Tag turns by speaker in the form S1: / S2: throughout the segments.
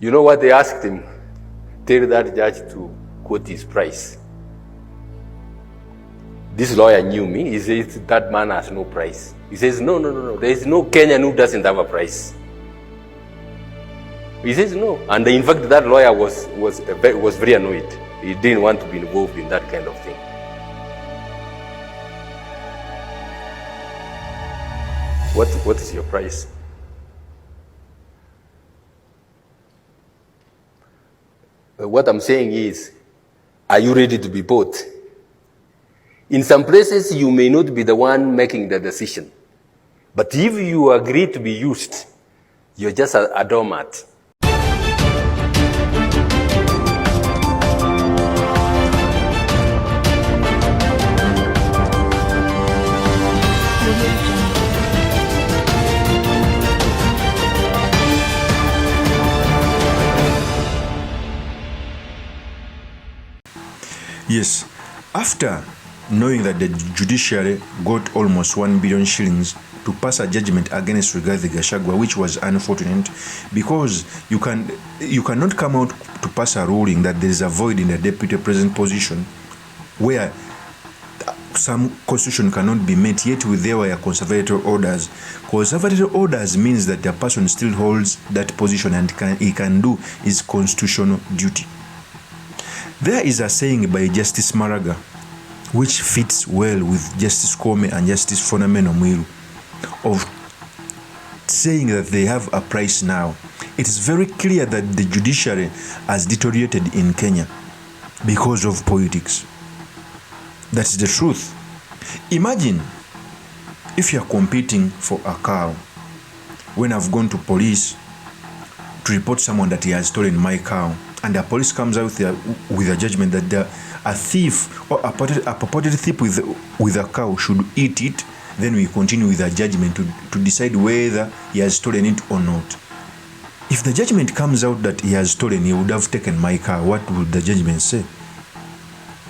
S1: You know what they asked him? Tell that judge to quote his price. This lawyer knew me. He says, that man has no price. He says, no. There is no Kenyan who doesn't have a price. He says no. And in fact, that lawyer was very annoyed. He didn't want to be involved in that kind of thing. What is your price? What I'm saying is, are you ready to be bought? In some places, you may not be the one making the decision. But if you agree to be used, you're just a doormat.
S2: Yes, after knowing that the judiciary got almost 1 billion shillings to pass a judgment against Rigathi Gachagua, which was unfortunate, because you cannot come out to pass a ruling that there is a void in the deputy president position where some constitution cannot be met, yet with there were conservative orders. Conservative orders means that the person still holds that position and he can do his constitutional duty. There is a saying by Justice Maraga, which fits well with Justice Koome and Justice Phenomena MWILU, of saying that they have a price now. It is very clear that the judiciary has deteriorated in Kenya because of politics. That is the truth. Imagine if you are competing for a cow. When I've gone to police to report someone that he has stolen my cow, and the police comes out with a judgment that a thief or a purported thief with a cow should eat it, then we continue with a judgment to decide whether he has stolen it or not. If the judgment comes out that he has stolen, he would have taken my cow, what would the judgment say?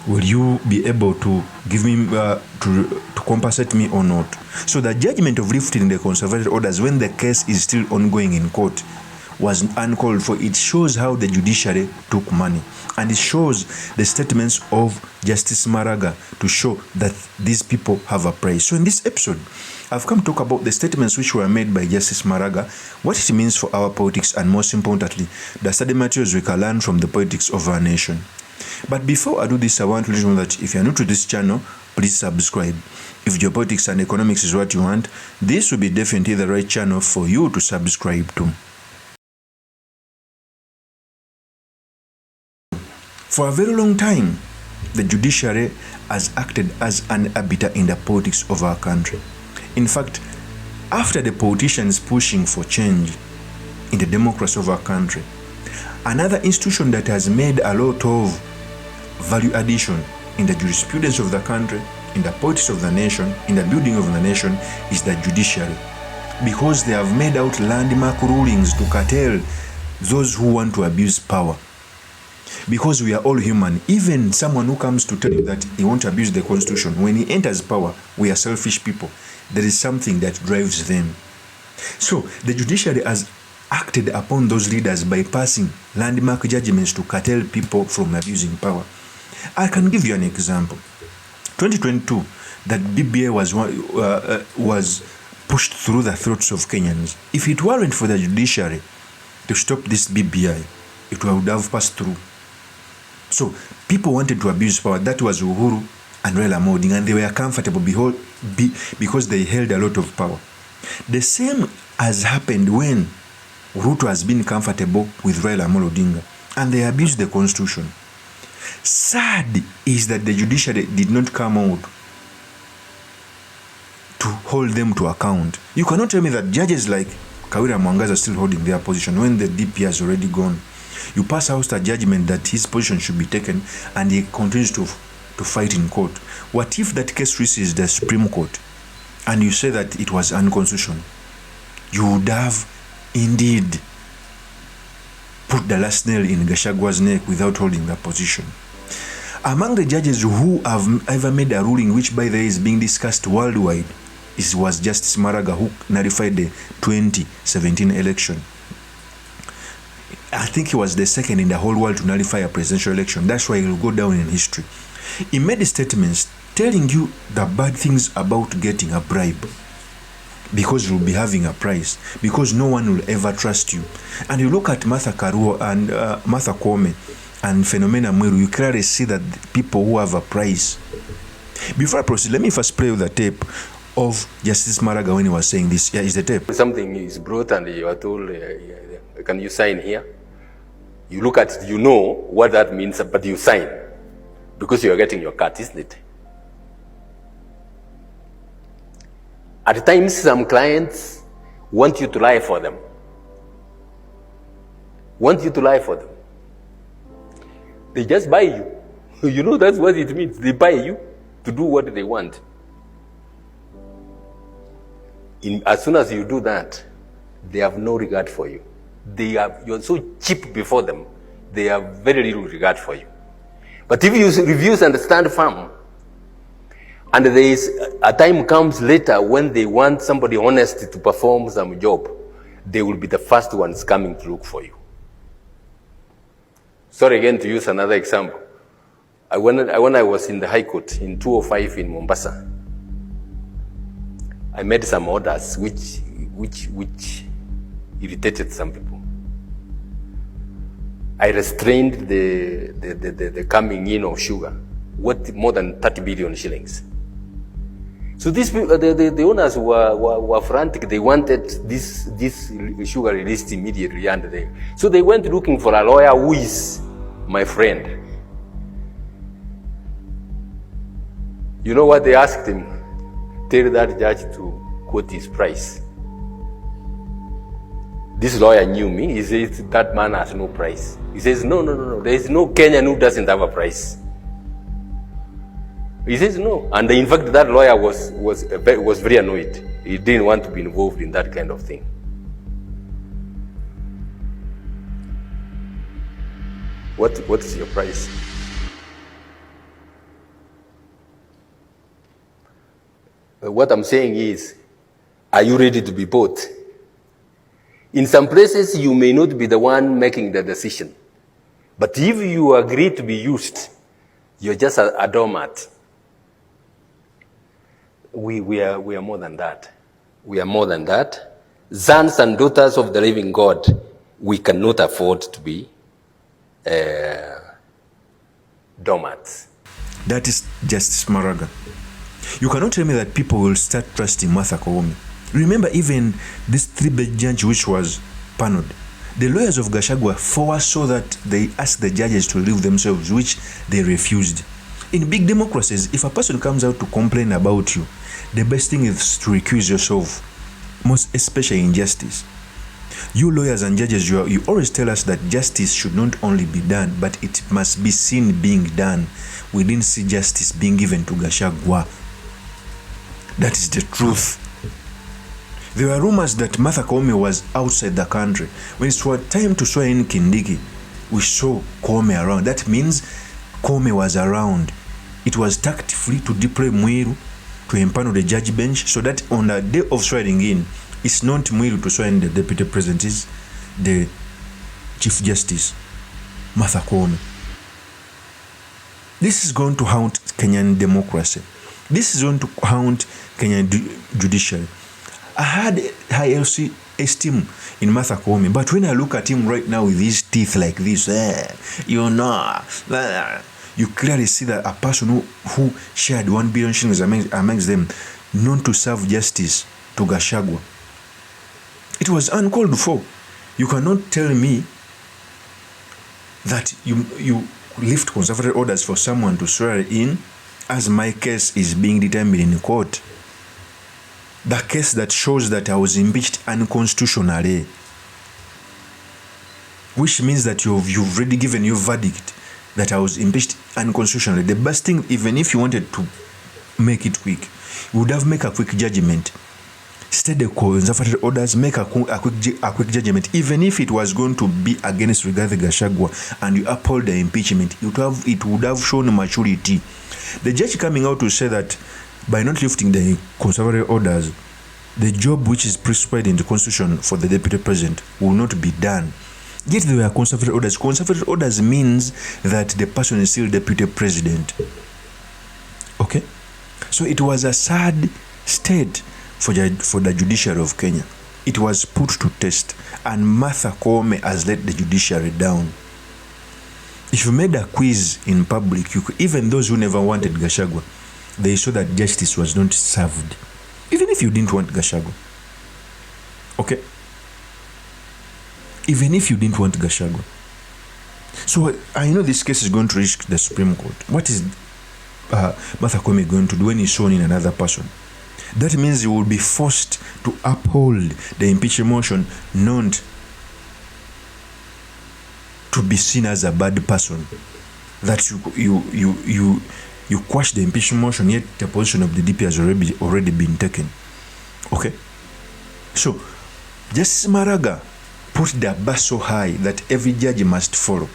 S2: Will you be able to give me, to compensate me or not? So the judgment of lifting the conservative orders when the case is still ongoing in court was uncalled for. It shows how the judiciary took money, and it shows the statements of Justice Maraga to show that these people have a price. So in this episode, I've come to talk about the statements which were made by Justice Maraga, what it means for our politics, and most importantly, the study materials we can learn from the politics of our nation. But before I do this, I want to let you know that if you're new to this channel, please subscribe. If geopolitics and economics is what you want, this will be definitely the right channel for you to subscribe to. For a very long time, the judiciary has acted as an arbiter in the politics of our country. In fact, after the politicians pushing for change in the democracy of our country, another institution that has made a lot of value addition in the jurisprudence of the country, in the politics of the nation, in the building of the nation, is the judiciary. Because they have made out landmark rulings to curtail those who want to abuse power. Because we are all human. Even someone who comes to tell you that he won't abuse the constitution, when he enters power, we are selfish people. There is something that drives them. So the judiciary has acted upon those leaders by passing landmark judgments to curtail people from abusing power. I can give you an example. 2022, that BBI was pushed through the throats of Kenyans. If it weren't for the judiciary to stop this BBI, it would have passed through. So people wanted to abuse power. That was Uhuru and Raila Odinga, and they were comfortable because they held a lot of power. The same has happened when Ruto has been comfortable with Raila Odinga, and they abused the constitution. Sad is that the judiciary did not come out to hold them to account. You cannot tell me that judges like Kawira Mwangaza are still holding their position when the DP has already gone. You pass out a judgment that his position should be taken, and he continues to fight in court. What if that case reaches the Supreme Court and you say that it was unconstitutional? You would have indeed put the last nail in Gachagua's neck without holding that position. Among the judges who have ever made a ruling, which by the way is being discussed worldwide, was Justice Maraga, who nullified the 2017 election. I think he was the second in the whole world to nullify a presidential election. That's why he'll go down in history. He made statements telling you the bad things about getting a bribe, because you'll be having a price, because no one will ever trust you. And you look at Martha Koome and Phenomena MWILU, you clearly see that people who have a price. Before I proceed, let me first play with the tape of Justice Maraga when he was saying this. Yeah, is the tape.
S1: Something is brought and you are told, can you sign here? You look at it, you know what that means, but you sign because you are getting your cut, isn't it? At times, some clients want you to lie for them. Want you to lie for them. They just buy you. You know, that's what it means. They buy you to do what they want. As soon as you do that, they have no regard for you. You're so cheap before them, they have very little regard for you. But if you refuse and stand firm, and there is a time comes later when they want somebody honest to perform some job, they will be the first ones coming to look for you. Sorry again to use another example. When I was in the High Court in 2005 in Mombasa, I made some orders which irritated some people. I restrained the coming in of sugar, worth more than 30 billion shillings. So these people, the owners were frantic. They wanted this sugar released immediately, so they went looking for a lawyer who is my friend. You know what they asked him? Tell that judge to quote his price. This lawyer knew me. He says that man has no price. He says, no. There is no Kenyan who doesn't have a price. He says no. And in fact, that lawyer was very annoyed. He didn't want to be involved in that kind of thing. What is your price? What I'm saying is, are you ready to be bought? In some places, you may not be the one making the decision. But if you agree to be used, you're just a doormat. We are more than that. We are more than that. Sons and daughters of the living God, we cannot afford to be doormats.
S2: That is Justice Maraga. You cannot tell me that people will start trusting Martha Koome. Remember, even this three-bed judge which was paneled, the lawyers of GACHAGUA foresaw that they asked the judges to relieve themselves, which they refused. In big democracies, if a person comes out to complain about you, the best thing is to recuse yourself, most especially in justice. You lawyers and judges, you always tell us that justice should not only be done, but it must be seen being done. We didn't see justice being given to GACHAGUA. That is the truth. There were rumors that Martha Koome was outside the country. When it was time to swear in KINDIKI, we saw Koome around. That means Koome was around. It was tact-free to deploy MWILU to empanel the judge bench, so that on the day of swearing in, it's not MWILU to swear in the deputy president, is the Chief Justice, Martha Koome. This is going to haunt Kenyan democracy. This is going to haunt Kenyan judiciary. I had high esteem in Martha Koome, but when I look at him right now with his teeth like this, you clearly see that a person who shared 1 billion shillings amongst them, known to serve justice to GACHAGUA. It was uncalled for. You cannot tell me that you lift conservative orders for someone to swear in, as my case is being determined in court. The case that shows that I was impeached unconstitutionally, which means that you've already given your verdict that I was impeached unconstitutionally. The best thing, even if you wanted to make it quick, you would have made a quick judgment. State the conservative orders, make a quick judgment. Even if it was going to be against Rigathi Gachagua and you uphold the impeachment, it would have shown maturity. The judge coming out to say that by not lifting the conservative orders, the job which is prescribed in the constitution for the deputy president will not be done. Yet there were conservative orders. Conservative orders means that the person is still deputy president. Okay? So it was a sad state for the judiciary of Kenya. It was put to test, and Martha Koome has let the judiciary down. If you made a quiz in public, even those who never wanted GACHAGUA, they saw that justice was not served. Even if you didn't want GACHAGUA. Okay? Even if you didn't want GACHAGUA. So I know this case is going to reach the Supreme Court. What is Martha Koome going to do when he's sworn in another person? That means he will be forced to uphold the impeachment motion, not to be seen as a bad person. That you quash the impeachment motion, yet the position of the DP has already been taken. Okay? So, Justice Maraga put the bar so high that every judge must follow.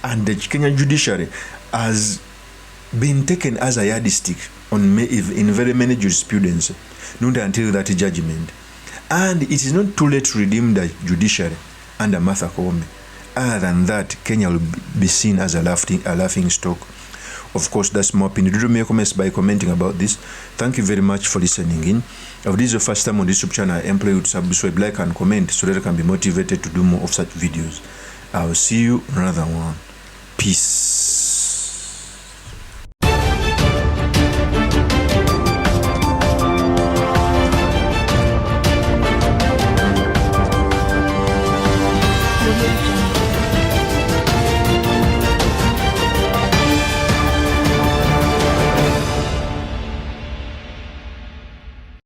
S2: And the Kenyan judiciary has been taken as a yardstick in very many jurisprudence, not until that judgment. And it is not too late to redeem the judiciary under Martha Koome. Other than that, Kenya will be seen as a laughing stock. Of course, that's my opinion. Do make comments by commenting about this. Thank you very much for listening in. If this is your first time on this YouTube channel, I implore you to subscribe, like, and comment so that I can be motivated to do more of such videos. I will see you in another one. Peace.